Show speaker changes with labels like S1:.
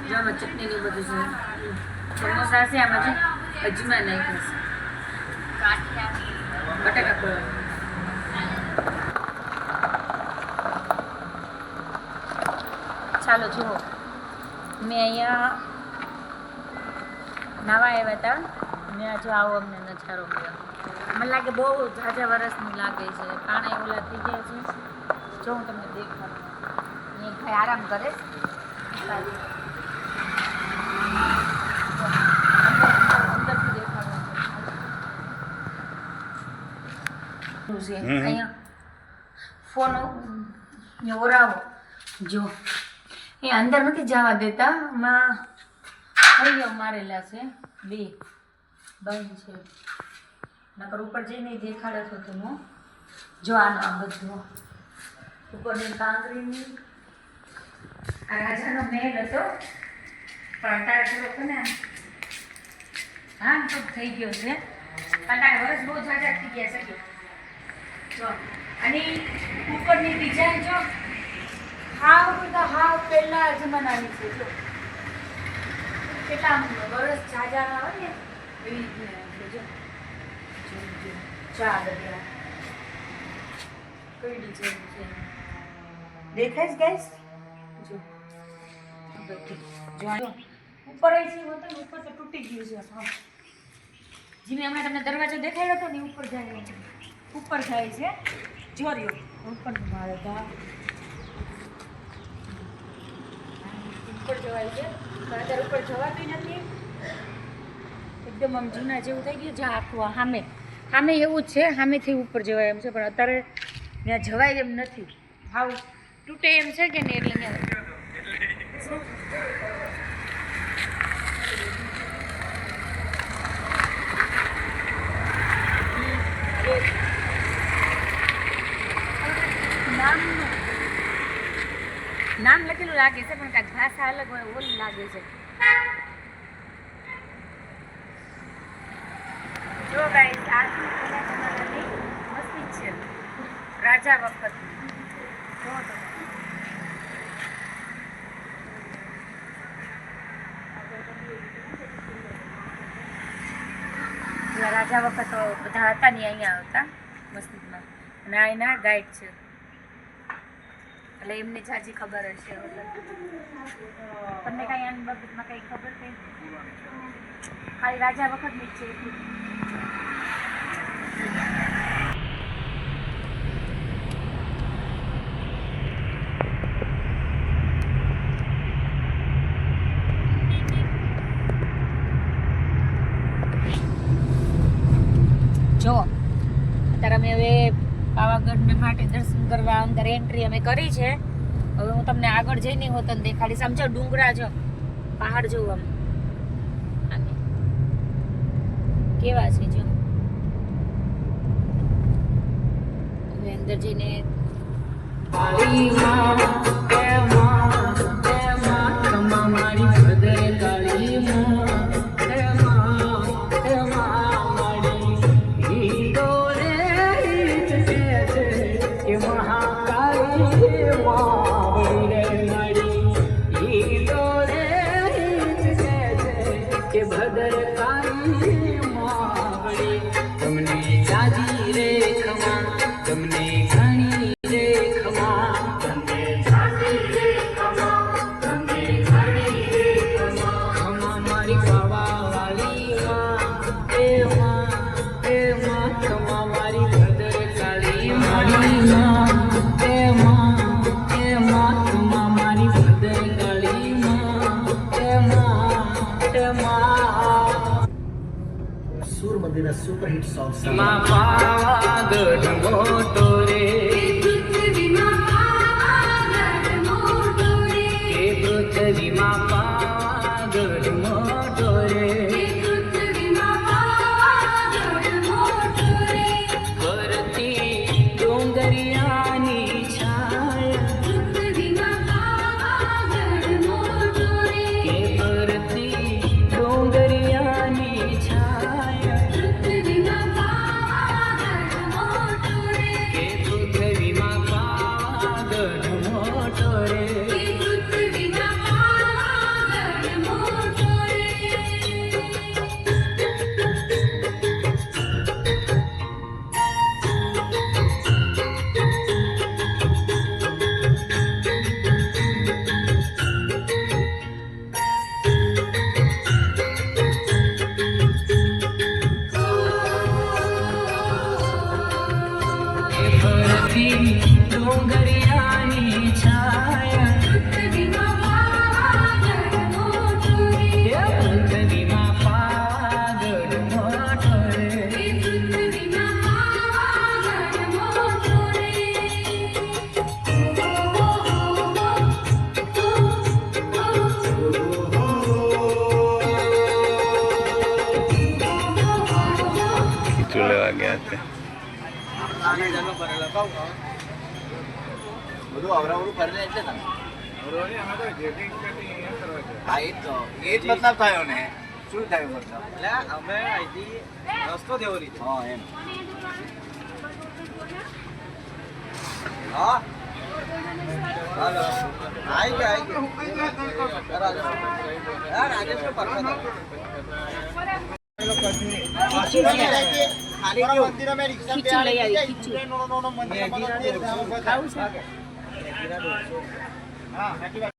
S1: જો ચટણી ને બધું છે. સમોસા છે આમાં છે અજમા નાખ્યા છે. બટાકા પૌવા. ચાલો જુઓ, મેં અહીંયા નાવા આવ્યા હતા ને જો આવો અમને નજારો મળ્યો. મને લાગે બહુ ઝાઝા વર્ષનું લાગે છે. પાણી ઓલા થઈ ગયા છે. જો હું તમને દેખાડું. એ ભાઈ આરામ કરે અંદરથી દેખાડું છે. અહીંયા ફોન ઓરાવો જો એ અંદર નથી જવા દેતા. માં હૈયો મારેલા છે બે બંધ છે. નકર ઉપર જઈને દેખાડે તો તમે જો આનો બધું ઉપરની કાંકરીની આ રાજાનો મહેલ હતો પણ અત્યારે થોડોક ને હા તો થઈ ગયો છે. અત્યારે વર્ષ બહુ ઝાઝા થઈ ગયા છે. જો અને ઉપરની ડિઝાઇન જો હાવ બધા હાવ પહેલા જમાનાની છે. જો કેટલા વર્ષ ઝાઝાના હોય ને એવી રીતના જો ચા બધા કઈ ડિઝાઇન છે દેખાય છે ગાઈસ? જો જો ઉપર છે હોતો ઉપર તો તૂટી ગયું છે. હા જીમે હમણાં તમને દરવાજો દેખાયો હતો ને ઉપર જાય છે. જો રહ્યો ઉપર મારે ઉપર જવાય છે પણ અત્યારે ઉપર જવાતું નથી. એકદમ આમ જૂના જેવું થઈ ગયું. જ્યાં આખું સામે એવું જ છે. સામેથી ઉપર જવાય એમ છે પણ અત્યારે ત્યાં જવાય એમ નથી. હાવ તૂટે એમ છે કે નહીં એટલે નામ લખેલું લાગે છે પણ કાંઈક ભાષા અલગ હોય ઓલું લાગે છે. જો ગાઈસ આ જમાનાની મસ્તી છે રાજા વખત. જો તમે રાજા વખત બધા હતા ને અહીંયા આવતા મસ્જિદમાં અને આ એના ગાઈડ છે એટલે એમને જાજી ખબર હશે. તમને કાંઈ આની બાબતમાં કંઈ ખબર કંઈ ખાલી રાજા વખતની જ છે એટલું. જો અત્યારે અમે હવે પાવાગઢને માટે દર્શન કરવા અંદર એન્ટ્રી અમે કરી છે. હવે હું તમને આગળ જઈને હોતન દેખાડીશ. આમ જો ડુંગરા જો પહાડ જોવું આમ કેવા છે જો. હવે અંદર જઈને
S2: सुपरहिट सॉन्ग
S3: पावागढ़ मोटो रे पृथ्वी माँ पावागढ़ मोटो रे करती डोंगरियानी छाया के करती डोंगरियानी छाया के पृथ्वी माँ पावागढ़ मोटो रे
S2: બધું અવરાવરું કરી લે એટલે તમે હા એ જ મતલબ થયો ને શું થયું મતલબ
S4: રસ્તો દેવો રીતે
S2: હા એમ
S4: હા હાલો આઈ ગયા રાજેશ
S1: ખીચું લઈ આવી ખીચું
S4: મંદિર
S1: ખાવું છે